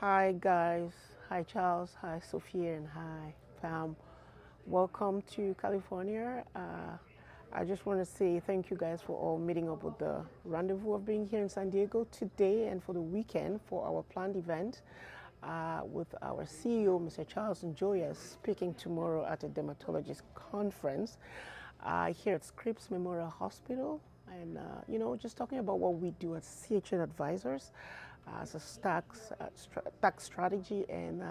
Hi guys, hi Charles, hi Sophia, and hi Pam. Welcome to California. I just want to say thank you guys for all meeting up with the rendezvous of being here in San Diego today and for the weekend for our planned event with our CEO, Mr. Charles Njoya, speaking tomorrow at a dermatologist conference here at Scripps Memorial Hospital. And, just talking about what we do at CHN Advisors as a tax strategy and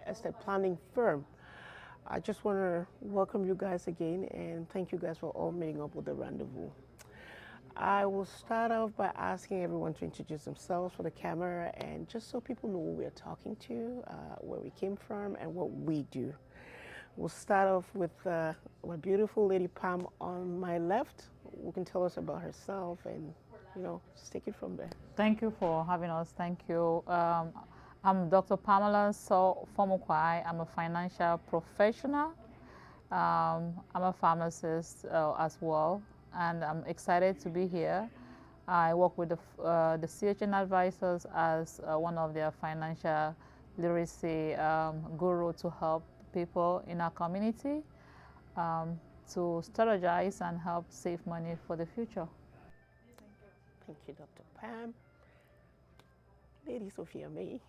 estate planning firm. I just want to welcome you guys again and thank you guys for all meeting up with the rendezvous. I will start off by asking everyone to introduce themselves for the camera and just so people know who we're talking to, where we came from, and what we do. We'll start off with my beautiful lady Pam on my left, who can tell us about herself and, just take it from there. Thank you for having us. Thank you. I'm Dr. Pamela Fomukwai. I'm a financial professional. I'm a pharmacist as well, and I'm excited to be here. I work with the CHN Advisors as one of their financial literacy guru to help people in our community to strategize and help save money for the future. Thank you, Dr. Pam. Lady Sophia May.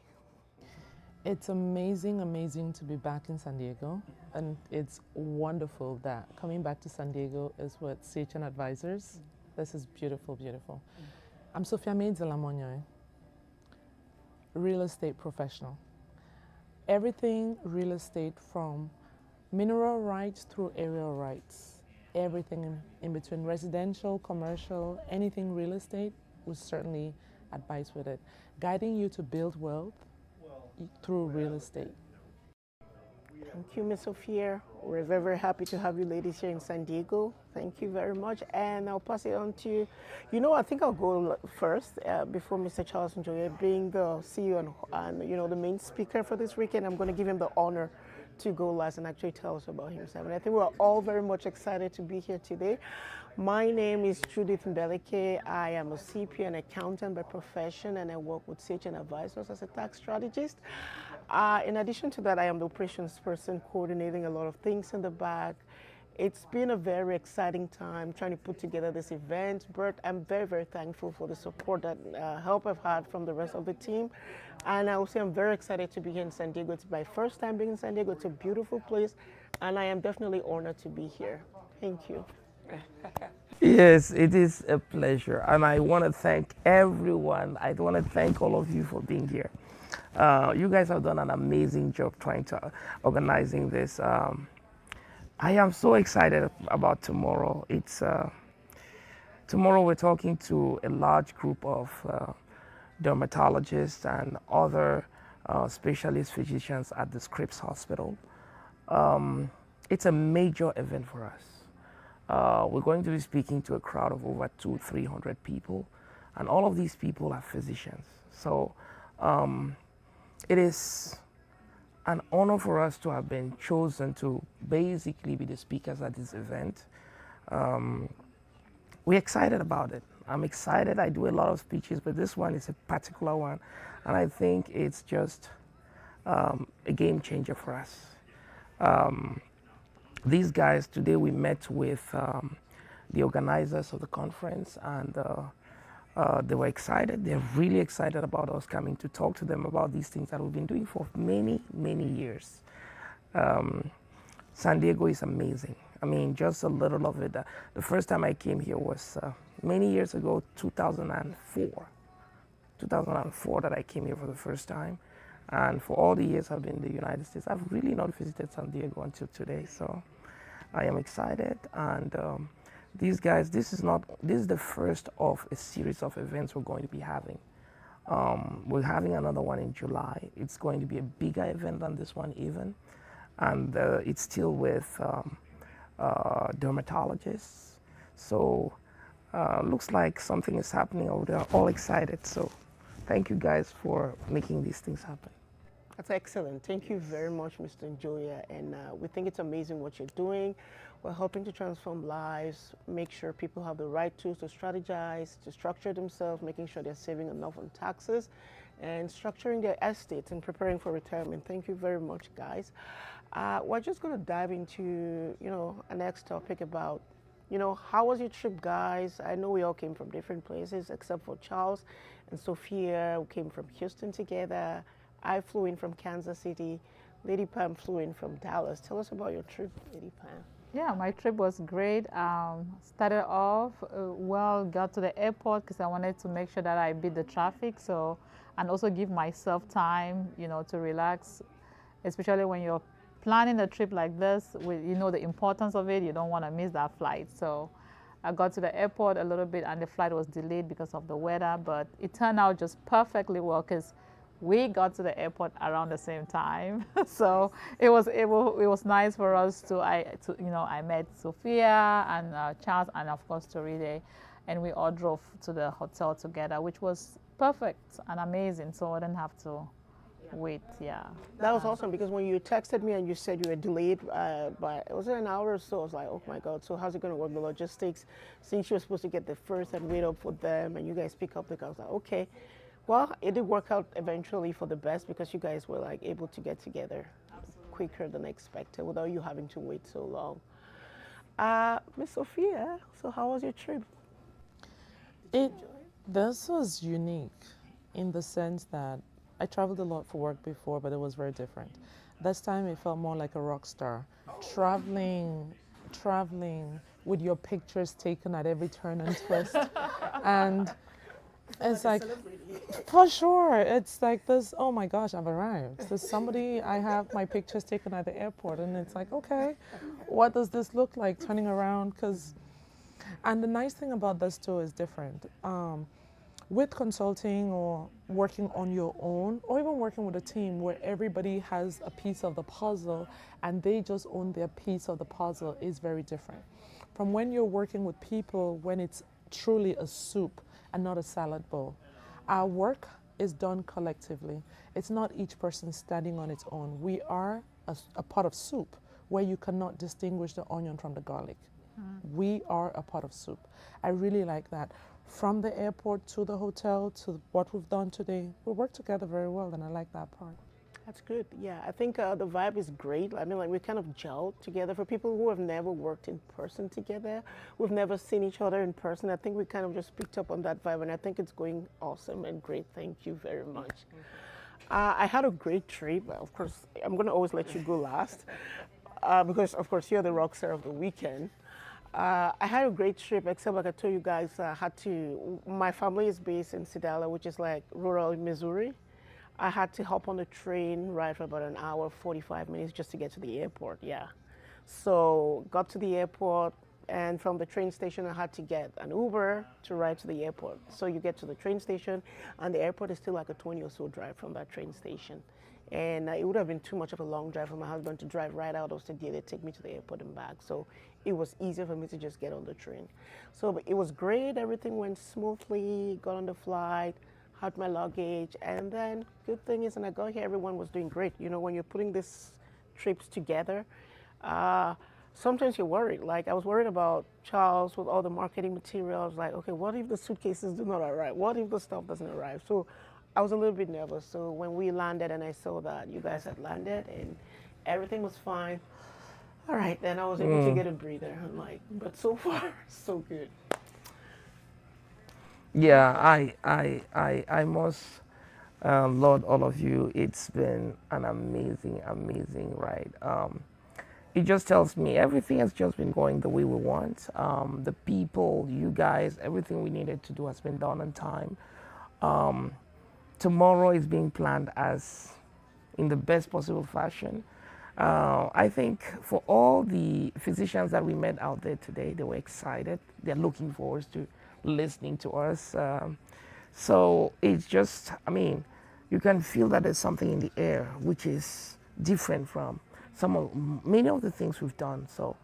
It's amazing to be back in San Diego, and it's wonderful that coming back to San Diego is with CHN Advisors. This is beautiful. I'm Sophia May de la Monyoy, real estate professional. Everything real estate, from mineral rights through aerial rights, everything in between, residential, commercial, anything real estate, we certainly advise with it, guiding you to build wealth through real estate. Thank you, Ms. Sophia. We're very happy to have you ladies here in San Diego. Thank you very much. And I'll pass it on to, I think I'll go first before Mr. Charles Njoya, being the CEO and the main speaker for this weekend. I'm going to give him the honor to go last and actually tell us about himself. And I think we're all very much excited to be here today. My name is Judith Mbeleke. I am a CPA and accountant by profession, and I work with CHN Advisors as a tax strategist. In addition to that, I am the operations person coordinating a lot of things in the back. It's been a very exciting time trying to put together this event, but I'm very thankful for the support that help I've had from the rest of the team. And I will say I'm very excited to be here in San Diego. It's my first time being in San Diego. It's a beautiful place, and I am definitely honored to be here. Thank you. Yes, it is a pleasure, and I want to thank everyone. I want to thank all of you for being here. You guys have done an amazing job trying to organizing this. I am so excited about tomorrow. Tomorrow we're talking to a large group of dermatologists and other specialist physicians at the Scripps Hospital. It's a major event for us. We're going to be speaking to a crowd of over 200-300 people, and all of these people are physicians. So it is an honor for us to have been chosen to basically be the speakers at this event. We're excited about it. I'm excited. I do a lot of speeches, but this one is a particular one, and I think it's just a game changer for us. These guys, today we met with the organizers of the conference, and they were excited. They're really excited about us coming to talk to them about these things that we've been doing for many years. San Diego is amazing. I mean, just a little of it. The first time I came here was many years ago, 2004. 2004 that I came here for the first time. And for all the years I've been in the United States, I've really not visited San Diego until today. So I am excited. And these guys, this is the first of a series of events we're going to be having. We're having another one in July. It's going to be a bigger event than this one even. And it's still with dermatologists. So looks like something is happening over there. All excited. So thank you guys for making these things happen. That's excellent. Thank you very much, Mr. Njoya. And we think it's amazing what you're doing. We're helping to transform lives, make sure people have the right tools to strategize, to structure themselves, making sure they're saving enough on taxes, and structuring their estates and preparing for retirement. Thank you very much, guys. We're just going to dive into, a next topic about, how was your trip, guys? I know we all came from different places, except for Charles and Sophia, who came from Houston together. I flew in from Kansas City. Lady Pam flew in from Dallas. Tell us about your trip, Lady Pam. Yeah, my trip was great. Started off got to the airport because I wanted to make sure that I beat the traffic. So, and also give myself time, to relax, especially when you're planning a trip like this. With the importance of it, you don't want to miss that flight. So, I got to the airport a little bit, and the flight was delayed because of the weather. But it turned out just perfectly well because we got to the airport around the same time, so it was nice for us I met Sophia and Charles and of course Toride, and we all drove to the hotel together, which was perfect and amazing. So I didn't have to wait. Yeah, that was awesome because when you texted me and you said you were delayed by was it an hour or so, I was like, oh my god, so how's it going to work, the logistics, since you were supposed to get there first and wait up for them and you guys pick up the car. I was like, okay. Well, it did work out eventually for the best because you guys were able to get together quicker than expected without you having to wait so long. Miss Sophia, so how was your trip? This was unique in the sense that I traveled a lot for work before, but it was very different. This time it felt more like a rock star. Traveling with your pictures taken at every turn and twist. And it's like, for sure, it's like this, oh my gosh, I've arrived. There's somebody, I have my pictures taken at the airport, and it's like, okay, what does this look like turning around? And the nice thing about this too is different. With consulting or working on your own, or even working with a team where everybody has a piece of the puzzle and they just own their piece of the puzzle, is very different. From when you're working with people, when it's truly a soup and not a salad bowl. Our work is done collectively. It's not each person standing on its own. We are a pot of soup where you cannot distinguish the onion from the garlic. We are a pot of soup. I really like that. From the airport to the hotel to what we've done today, we work together very well, and I like that part. That's good. Yeah, I think the vibe is great. I mean, we kind of gelled together. For people who have never worked in person together, we've never seen each other in person. I think we kind of just picked up on that vibe, and I think it's going awesome and great. Thank you very much. I had a great trip. Of course, I'm going to always let you go last because, of course, you're the rock star of the weekend. I had a great trip, except like I told you guys, my family is based in Sedalia, which is like rural Missouri. I had to hop on the train, ride for about an hour, 45 minutes just to get to the airport, yeah. So got to the airport, and from the train station I had to get an Uber to ride to the airport. So you get to the train station, and the airport is still like a 20 or so drive from that train station. And it would have been too much of a long drive for my husband to drive right out of Sedalia, take me to the airport and back. So it was easier for me to just get on the train. So it was great, everything went smoothly, got on the flight, had my luggage, and then good thing is when I got here, everyone was doing great. When you're putting these trips together, sometimes you're worried. Like I was worried about Charles with all the marketing materials. Like, okay, what if the suitcases do not arrive? What if the stuff doesn't arrive? So I was a little bit nervous. So when we landed and I saw that you guys had landed and everything was fine, all right, then I was able to get a breather. I'm like, but so far, so good. Yeah, I must laud all of you. It's been an amazing ride. It just tells me everything has just been going the way we want. The people, you guys, everything we needed to do has been done on time. Tomorrow is being planned as in the best possible fashion. I think for all the physicians that we met out there today, they were excited. They're looking forward to listening to us. So it's just, you can feel that there's something in the air which is different from many of the things we've done. So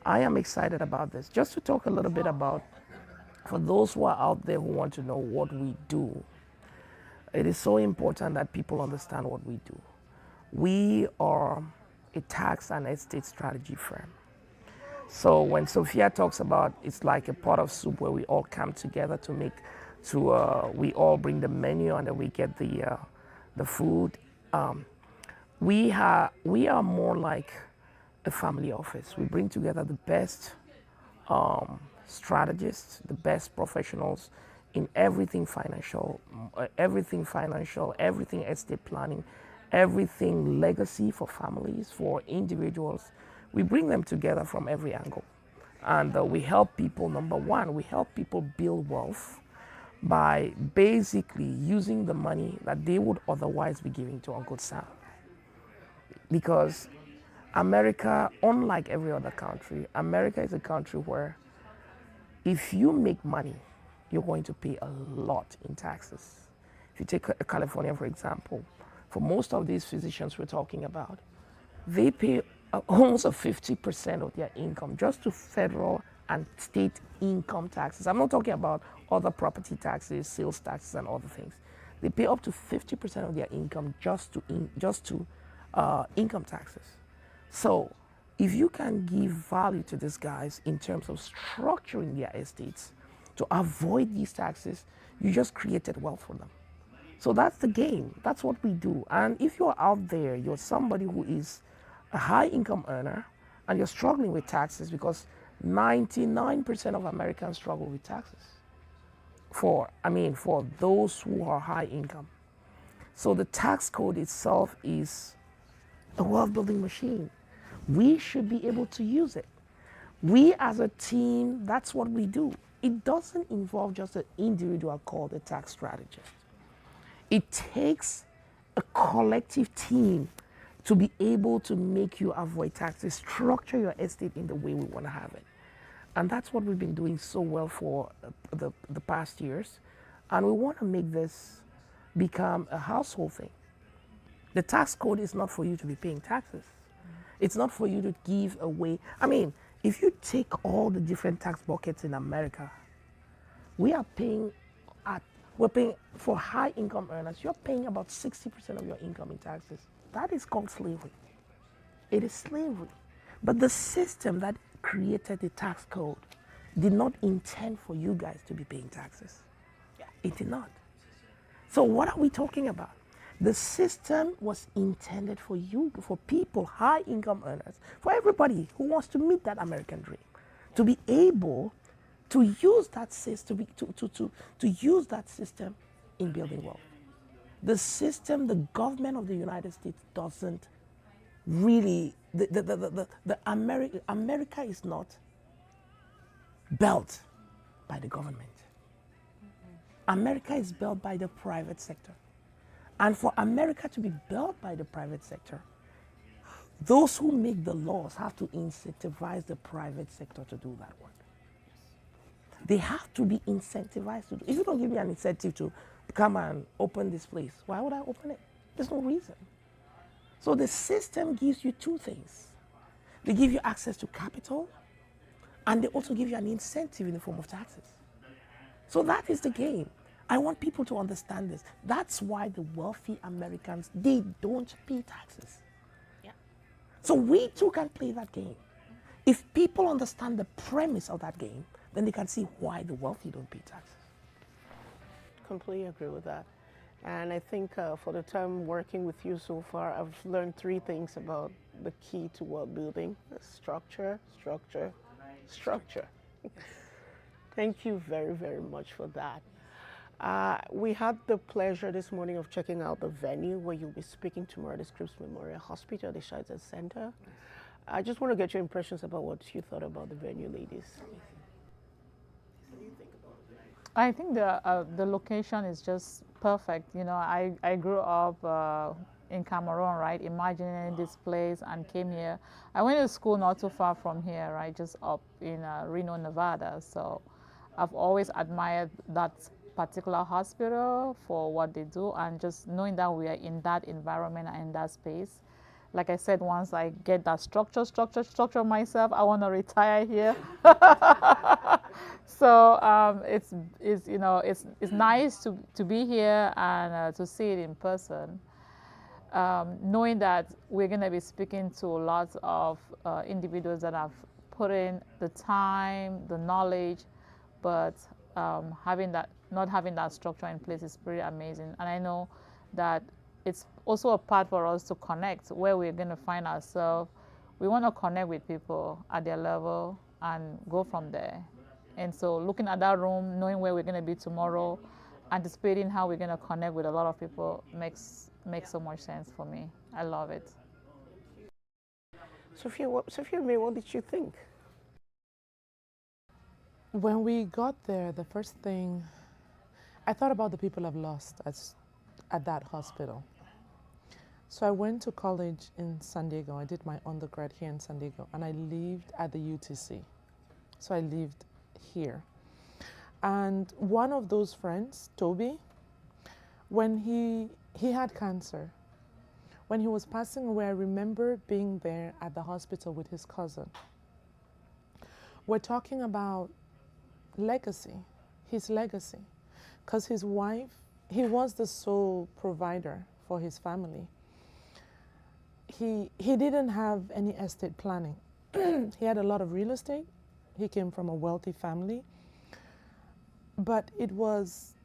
I am excited about this. Just to talk a little bit about, for those who are out there who want to know what we do, it is so important that people understand what we do. We are a tax and estate strategy firm. So when Sophia talks about it's like a pot of soup where we all come together to make we all bring the menu and then we get the food. We are more like a family office. We bring together the best strategists, the best professionals in everything financial, everything estate planning, everything legacy for families, for individuals. We bring them together from every angle. And we help people, number one, we help people build wealth by basically using the money that they would otherwise be giving to Uncle Sam. Because America, unlike every other country, America is a country where if you make money, you're going to pay a lot in taxes. If you take California, for example, for most of these physicians we're talking about, they pay almost 50% of their income just to federal and state income taxes. I'm not talking about other property taxes, sales taxes, and other things. They pay up to 50% of their income just to income taxes. So if you can give value to these guys in terms of structuring their estates to avoid these taxes, you just created wealth for them. So that's the game. That's what we do. And if you're out there, you're somebody who is a high income earner and you're struggling with taxes, because 99% of Americans struggle with taxes for those who are high income. So the tax code itself is a wealth building machine. We should be able to use it. We as a team, that's what we do. It doesn't involve just an individual called a tax strategist. It takes a collective team to be able to make you avoid taxes, structure your estate in the way we want to have it. And that's what we've been doing so well for the past years. And we want to make this become a household thing. The tax code is not for you to be paying taxes. It's not for you to give away. I mean, if you take all the different tax buckets in America, we're paying for high income earners, you're paying about 60% of your income in taxes. That is called slavery. It is slavery. But the system that created the tax code did not intend for you guys to be paying taxes. It did not. So what are we talking about? The system was intended for you, for people, high income earners, for everybody who wants to meet that American dream, to be able to use that system, to use that system in building wealth. The system, the government of the United States doesn't really, America is not built by the government. America is built by the private sector. And for America to be built by the private sector, those who make the laws have to incentivize the private sector to do that work. They have to be incentivized to do. If you don't give me an incentive to come and open this place, why would I open it? There's no reason. So the system gives you two things. They give you access to capital, and they also give you an incentive in the form of taxes. So that is the game. I want people to understand this. That's why the wealthy Americans, they don't pay taxes. Yeah. So we too can play that game. If people understand the premise of that game, then they can see why the wealthy don't pay taxes. Completely agree with that. And I think for the time working with you so far, I've learned three things about the key to wealth building: structure, structure, structure. Thank you very, very much for that. We had the pleasure this morning of checking out the venue where you'll be speaking tomorrow, the Scripps Memorial Hospital, the Shizer Center. I just want to get your impressions about what you thought about the venue, ladies. I think the location is just perfect. You know, I grew up in Cameroon, right, imagining this place, and came here. I went to school not too far from here, right, just up in Reno, Nevada. So I've always admired that particular hospital for what they do, and just knowing that we are in that environment and in that space. Like I said, once I get that structure myself, I want to retire here. So it's you know, it's nice to be here and to see it in person. Knowing that we're going to be speaking to lots of individuals that have put in the time, the knowledge, but having that not having that structure in place is pretty amazing. And I know that it's also a part for us to connect where we're going to find ourselves. We want to connect with people at their level and go from there. And so looking at that room, knowing where we're going to be tomorrow, anticipating how we're going to connect with a lot of people makes so much sense for me. I love it. Sophia May, what did you think? When we got there, the first thing, I thought about the people I've lost at that hospital. So I went to college in San Diego. I did my undergrad here in San Diego, and I lived at the UTC. So I lived here. And one of those friends, Toby, when he had cancer, when he was passing away, I remember being there at the hospital with his cousin. We're talking about legacy, his legacy, because his wife, he was the sole provider for his family. He didn't have any estate planning. He had a lot of real estate. He came from a wealthy family, but it was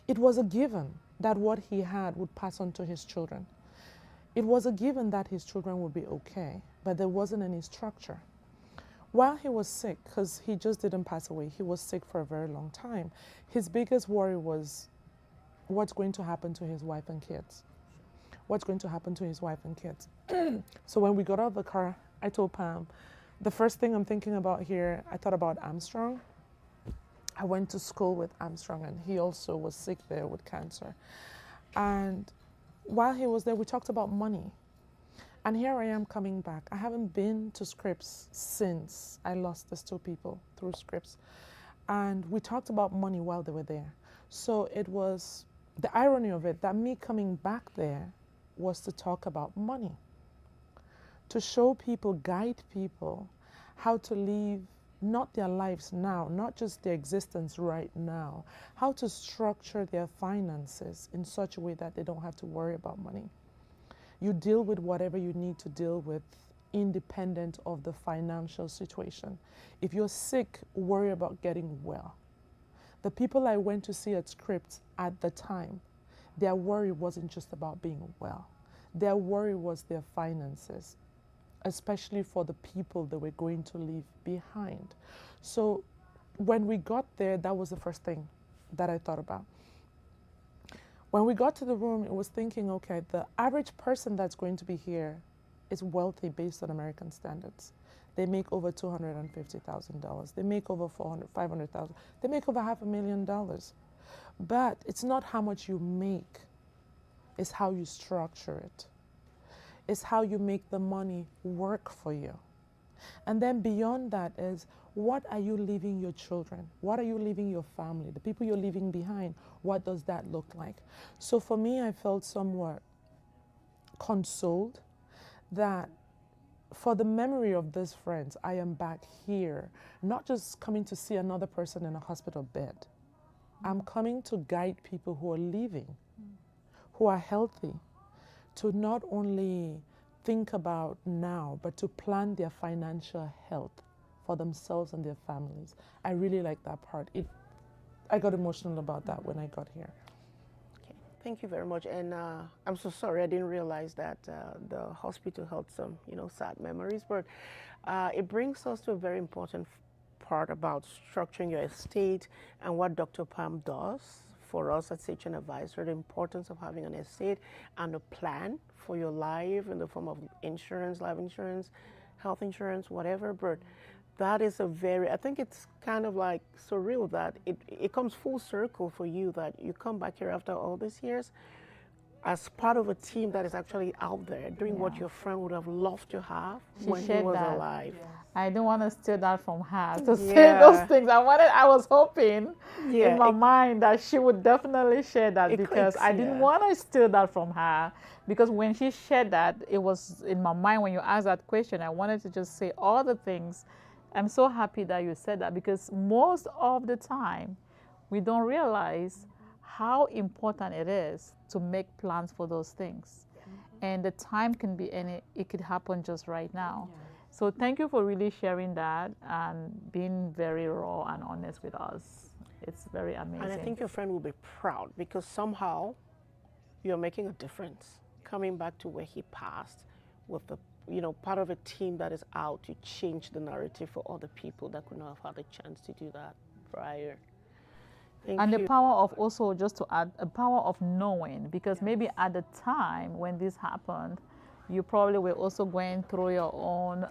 a given that what he had would pass on to his children. It was a given that his children would be okay, but there wasn't any structure. While he was sick, because he just didn't pass away, he was sick for a very long time, his biggest worry was what's going to happen to his wife and kids. What's going to happen to his wife and kids? So when we got out of the car, I told Pam, the first thing I'm thinking about here, I thought about Armstrong. I went to school with Armstrong, and he also was sick there with cancer. And while he was there, we talked about money. And here I am coming back. I haven't been to Scripps since I lost these two people through Scripps. And we talked about money while they were there. So it was the irony of it that me coming back there was to talk about money, to show people, guide people how to live not their lives now, not just their existence right now, how to structure their finances in such a way that they don't have to worry about money. You deal with whatever you need to deal with independent of the financial situation. If you're sick, worry about getting well. The people I went to see at Scripps at the time, their worry wasn't just about being well. Their worry was their finances, especially for the people they were going to leave behind. So when we got there, that was the first thing that I thought about. When we got to the room, it was thinking, okay, the average person that's going to be here is wealthy based on American standards. They make over $250,000. They make over $500,000. They make over $500,000. But it's not how much you make, it's how you structure it. It's how you make the money work for you. And then beyond that is, what are you leaving your children? What are you leaving your family? The people you're leaving behind, what does that look like? So for me, I felt somewhat consoled that for the memory of these friends, I am back here, not just coming to see another person in a hospital bed. I'm coming to guide people who are leaving, who are healthy, to not only think about now, but to plan their financial health for themselves and their families. I really like that part. I got emotional about that when I got here. Okay, thank you very much. And I'm so sorry, I didn't realize that the hospital held some, sad memories. But it brings us to a very important part about structuring your estate and what Dr. Pam does for us at Sachem Advisor, the importance of having an estate and a plan for your life in the form of insurance, life insurance, health insurance, whatever. But that is I think it's kind of like surreal that it comes full circle for you, that you come back here after all these years as part of a team that is actually out there doing what your friend would have loved to have when he was alive. Yeah. I didn't want to steal that from her to say those things. I was hoping in my mind that she would definitely share that, because I didn't want to steal that from her. Because when she shared that, it was in my mind when you asked that question, I wanted to just say all the things. I'm so happy that you said that, because most of the time we don't realize how important it is to make plans for those things. And the time can be it could happen just right now. So thank you for really sharing that and being very raw and honest with us. It's very amazing. And I think your friend will be proud because somehow you're making a difference. Coming back to where he passed with the, part of a team that is out to change the narrative for other people that could not have had a chance to do that prior. Thank and you. the power of also, just to add, a power of knowing, because maybe at the time when this happened, you probably were also going through your own,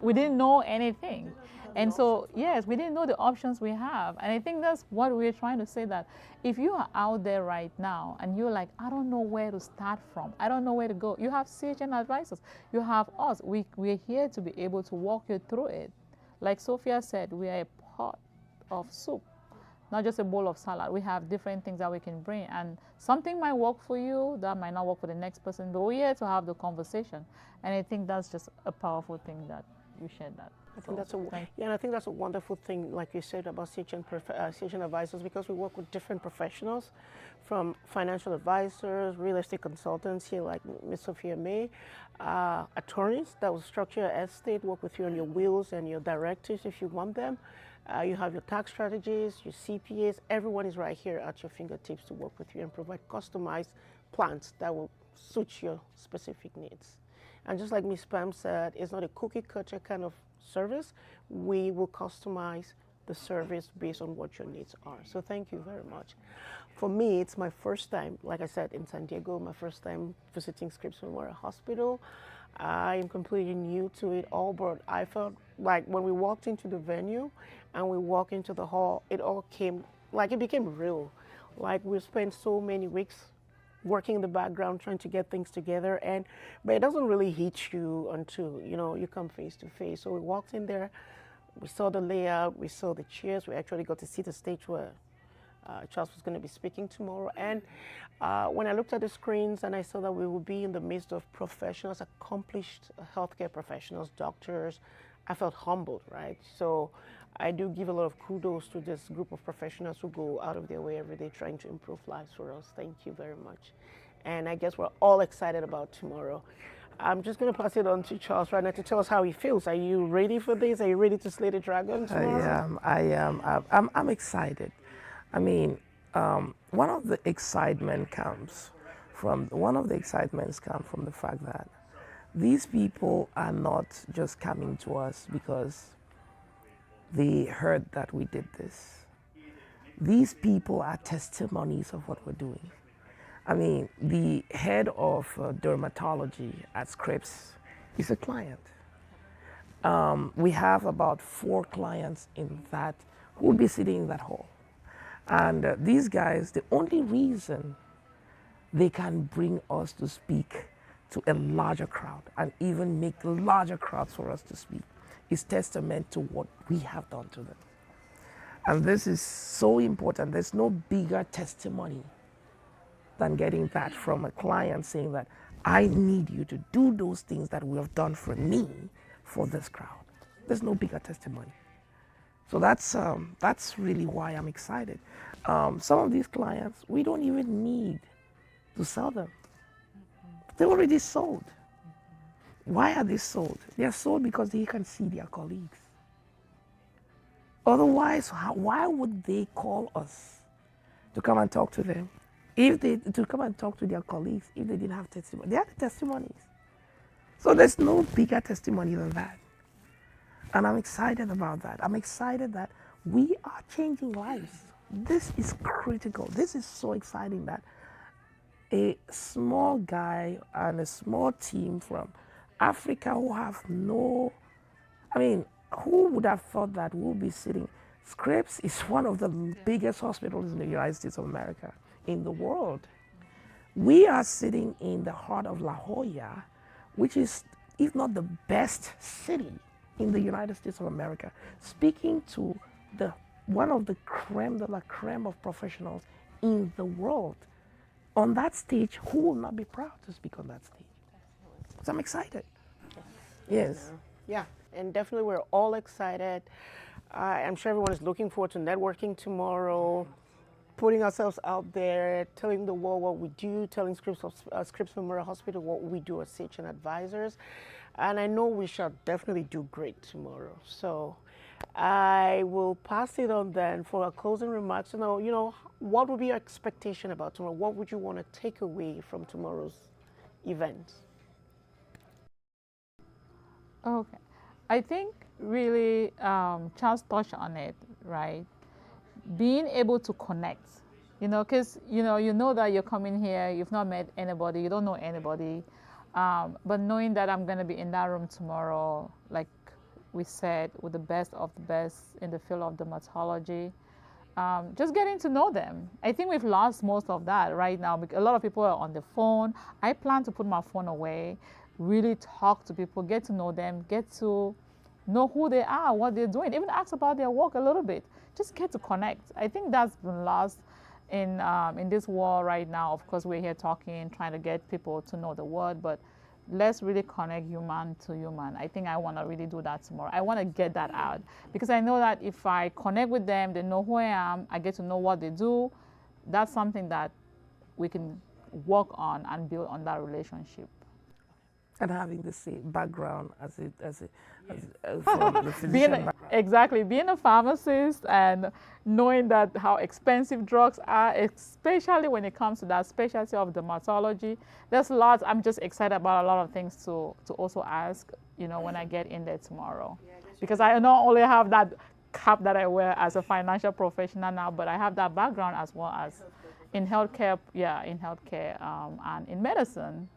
we didn't know anything. And so, yes, we didn't know the options we have. And I think that's what we're trying to say, that if you are out there right now and you're like, I don't know where to start from, I don't know where to go, you have CHN advisors, you have us. We're here to be able to walk you through it. Like Sophia said, we are a pot of soup, not just a bowl of salad. We have different things that we can bring, and something might work for you, that might not work for the next person, but we're here to have the conversation. And I think that's just a powerful thing that you shared that. I think that's and I think that's a wonderful thing, like you said, about CHN advisors, because we work with different professionals, from financial advisors, real estate consultants here, like Ms. Sophia May, attorneys that will structure your estate, work with you on your wills and your directives if you want them. You have your tax strategists, your CPAs. Everyone is right here at your fingertips to work with you and provide customized plans that will suit your specific needs. And just like Ms. Pam said, it's not a cookie cutter kind of service. We will customize the service based on what your needs are. So thank you very much. For me, it's my first time, like I said, in San Diego, my first time visiting Scripps Memorial Hospital. I am completely new to it all, but I felt like when we walked into the venue and we walked into the hall, it all came, like it became real. Like we spent so many weeks working in the background trying to get things together, but it doesn't really hit you until you come face to face. So we walked in there, we saw the layout, we saw the chairs, we actually got to see the stage where Charles was going to be speaking tomorrow. And when I looked at the screens and I saw that we would be in the midst of professionals, accomplished healthcare professionals, doctors, I felt humbled, right? So I do give a lot of kudos to this group of professionals who go out of their way every day trying to improve lives for us. Thank you very much. And I guess we're all excited about tomorrow. I'm just going to pass it on to Charles right now to tell us how he feels. Are you ready for this? Are you ready to slay the dragon tomorrow? I am. I'm excited. I mean, one of the excitements comes from the fact that these people are not just coming to us because they heard that we did this. These people are testimonies of what we're doing. I mean, the head of dermatology at Scripps is a client. We have about 4 clients in that who will be sitting in that hall. And these guys, the only reason they can bring us to speak to a larger crowd and even make larger crowds for us to speak is testament to what we have done to them. And this is so important. There's no bigger testimony than getting that from a client saying that I need you to do those things that we have done for me for this crowd. There's no bigger testimony. So that's really why I'm excited. Some of these clients, we don't even need to sell them. They're already sold. Why are they sold? They are sold because they can see their colleagues. Otherwise, why would they call us to come and talk to them? To come and talk to their colleagues if they didn't have testimony. They have the testimonies. So there's no bigger testimony than that. And I'm excited about that. I'm excited that we are changing lives. This is critical. This is so exciting that a small guy and a small team from Africa who have who would have thought that we'll be sitting? Scripps is one of the biggest hospitals in the United States of America, in the world. We are sitting in the heart of La Jolla, which is, if not the best city in the United States of America, speaking to one of the creme de la creme of professionals in the world. On that stage, who will not be proud to speak on that stage? So I'm excited. Yes. Yeah, and definitely we're all excited. I'm sure everyone is looking forward to networking tomorrow, putting ourselves out there, telling the world what we do, telling Scripps Memorial Hospital what we do as CHN advisors. And I know we shall definitely do great tomorrow. So I will pass it on then for a closing remarks. What would be your expectation about tomorrow? What would you want to take away from tomorrow's event? Okay. I think really Charles touched on it, right? Being able to connect, because you know that you're coming here, you've not met anybody, you don't know anybody, but knowing that I'm going to be in that room tomorrow, like we said, with the best of the best in the field of dermatology, just getting to know them. I think we've lost most of that right now because a lot of people are on the phone. I plan to put my phone away, really talk to people, get to know them, get to know who they are, what they're doing, even ask about their work a little bit. Just get to connect. I think that's been lost in this world right now. Of course, we're here talking, trying to get people to know the word, but let's really connect human to human. I think I want to really do that tomorrow. I want to get that out because I know that if I connect with them, they know who I am, I get to know what they do. That's something that we can work on and build on that relationship. And having the same background from the physician background. Exactly, being a pharmacist and knowing that how expensive drugs are, especially when it comes to that specialty of dermatology. There's lots. I'm just excited about a lot of things to also ask, when I get in there tomorrow. Because I not only have that cap that I wear as a financial professional now, but I have that background as well as in healthcare, and in medicine.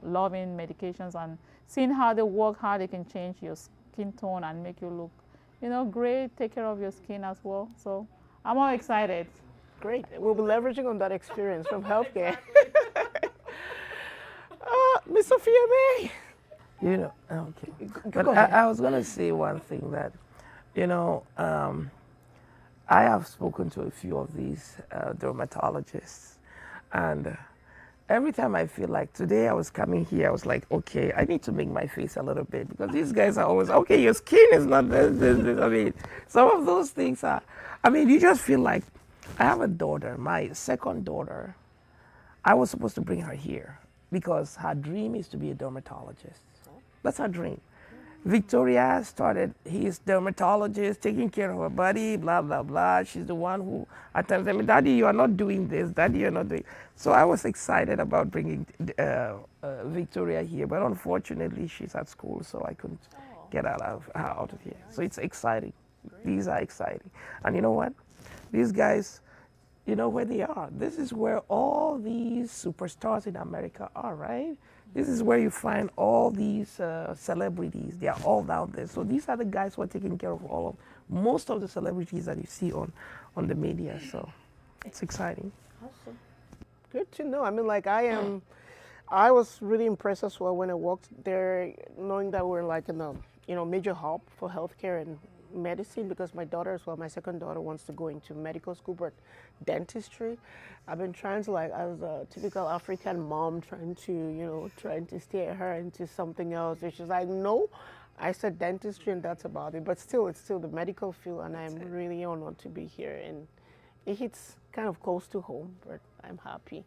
Loving medications and seeing how they work, how they can change your skin tone and make you look, great, take care of your skin as well. So I'm all excited. Great. We'll be leveraging on that experience from healthcare. Miss Sophia May. Okay. But I was going to say one thing that, I have spoken to a few of these dermatologists, and every time I feel like today I was coming here, I was like, okay, I need to make my face a little bit because these guys are always, okay, your skin is not this. I mean, some of those things are, you just feel like, I have a daughter, my second daughter. I was supposed to bring her here because her dream is to be a dermatologist. That's her dream. Victoria started, he's dermatologist, taking care of her body, blah, blah, blah. She's the one who at times, Daddy, you are not doing this, Daddy, you're not doing. So I was excited about bringing Victoria here, but unfortunately she's at school, so I couldn't get her out of here. So it's exciting. These are exciting. And you know what? These guys, you know where they are. This is where all these superstars in America are, right? This is where you find all these celebrities. They are all out there. So these are the guys who are taking care of most of the celebrities that you see on the media. So it's exciting. Awesome. Good to know. I was really impressed as well when I walked there, knowing that we're like in a major hub for healthcare and medicine, because my daughter as well, my second daughter, wants to go into medical school, but dentistry. I've been trying to, as a typical African mom, trying to steer her into something else. And she's like, no. I said dentistry and that's about it. But still, it's still the medical field, and I'm really honored to be here. And it hits kind of close to home, but I'm happy.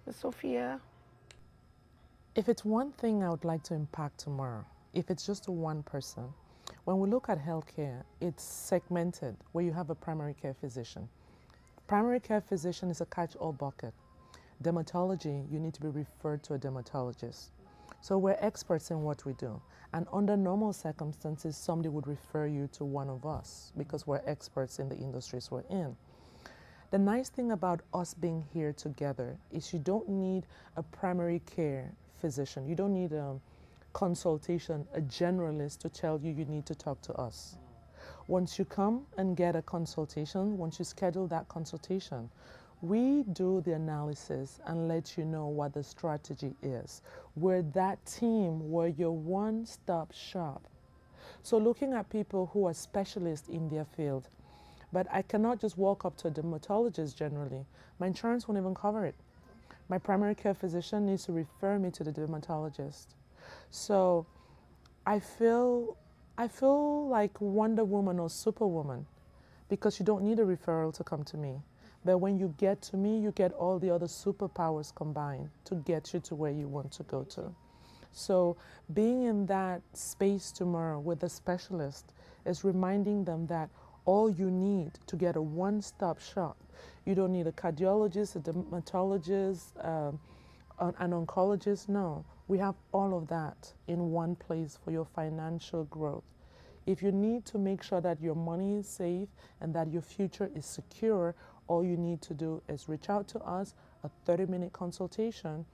Ms. Sophia? If it's one thing I would like to impact tomorrow, if it's just one person, when we look at healthcare, it's segmented where you have a primary care physician. Primary care physician is a catch-all bucket. Dermatology, you need to be referred to a dermatologist. So we're experts in what we do. And under normal circumstances, somebody would refer you to one of us because we're experts in the industries we're in. The nice thing about us being here together is you don't need a primary care physician. You don't need a consultation, a generalist to tell you need to talk to us. Once you come and get a consultation, once you schedule that consultation, we do the analysis and let you know what the strategy is. We're that team, we're your one-stop shop. So looking at people who are specialists in their field, but I cannot just walk up to a dermatologist generally. My insurance won't even cover it. My primary care physician needs to refer me to the dermatologist. So I feel like Wonder Woman or Superwoman because you don't need a referral to come to me. But when you get to me, you get all the other superpowers combined to get you to where you want to go to. So being in that space tomorrow with a specialist It's reminding them that all you need to get a one-stop shop. You don't need a cardiologist, a dermatologist, an oncologist. No, we have all of that in one place for your financial growth. If you need to make sure that your money is safe and that your future is secure, all you need to do is reach out to us, a 30-minute consultation.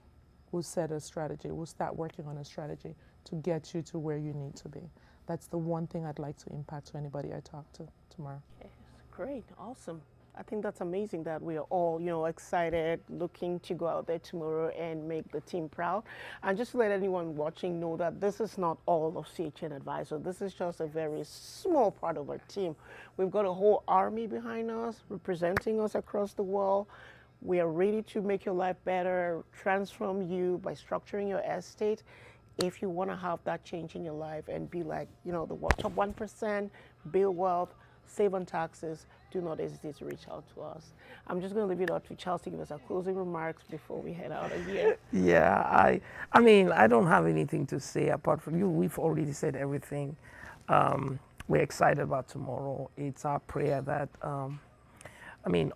We'll set a strategy. We'll start working on a strategy to get you to where you need to be. That's the one thing I'd like to impact to anybody I talk to tomorrow. Yes, great, awesome. I think that's amazing that we are all, excited, looking to go out there tomorrow and make the team proud. And just to let anyone watching know that this is not all of CHN Advisor. This is just a very small part of our team. We've got a whole army behind us, representing us across the world. We are ready to make your life better, transform you by structuring your estate. If you want to have that change in your life and be like, the top 1%, build wealth, save on taxes, do not hesitate to reach out to us. I'm just going to leave it up to Charles to give us our closing remarks before we head out of here. Yeah, I mean, I don't have anything to say apart from you. We've already said everything. We're excited about tomorrow. It's our prayer that,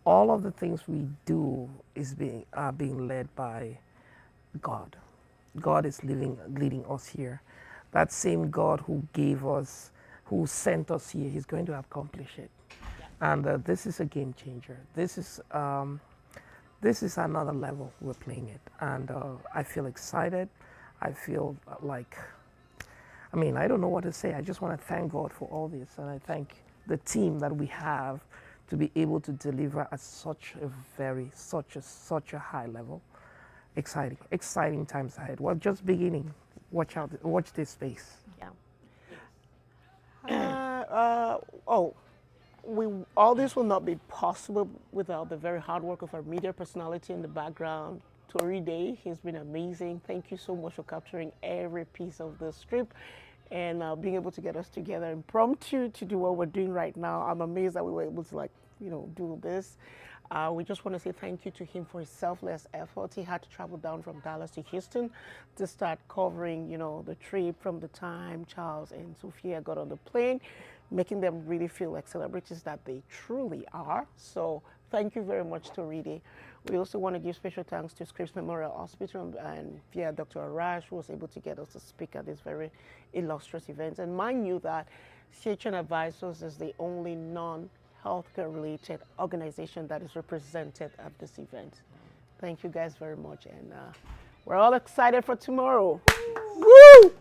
all of the things we do is being led by God. God is leading us here. That same God who gave us, who sent us here, He's going to accomplish it. And this is a game changer. This is another level we're playing it. And I feel excited. I feel like, I don't know what to say. I just want to thank God for all this. And I thank the team that we have to be able to deliver at such a high level. Exciting times ahead. We're just beginning. Watch this space. Yeah. All this will not be possible without the very hard work of our media personality in the background. Toride, he's been amazing. Thank you so much for capturing every piece of the script and being able to get us together impromptu to do what we're doing right now. I'm amazed that we were able to do this. We just want to say thank you to him for his selfless effort. He had to travel down from Dallas to Houston to start covering, the trip from the time Charles and Sophia got on the plane, making them really feel like celebrities that they truly are. So thank you very much, Toride. We also want to give special thanks to Scripps Memorial Hospital and via Dr. Arash, who was able to get us to speak at this very illustrious event. And mind you that CHN Advisors is the only non-healthcare related organization that is represented at this event. Thank you guys very much. And we're all excited for tomorrow. Woo!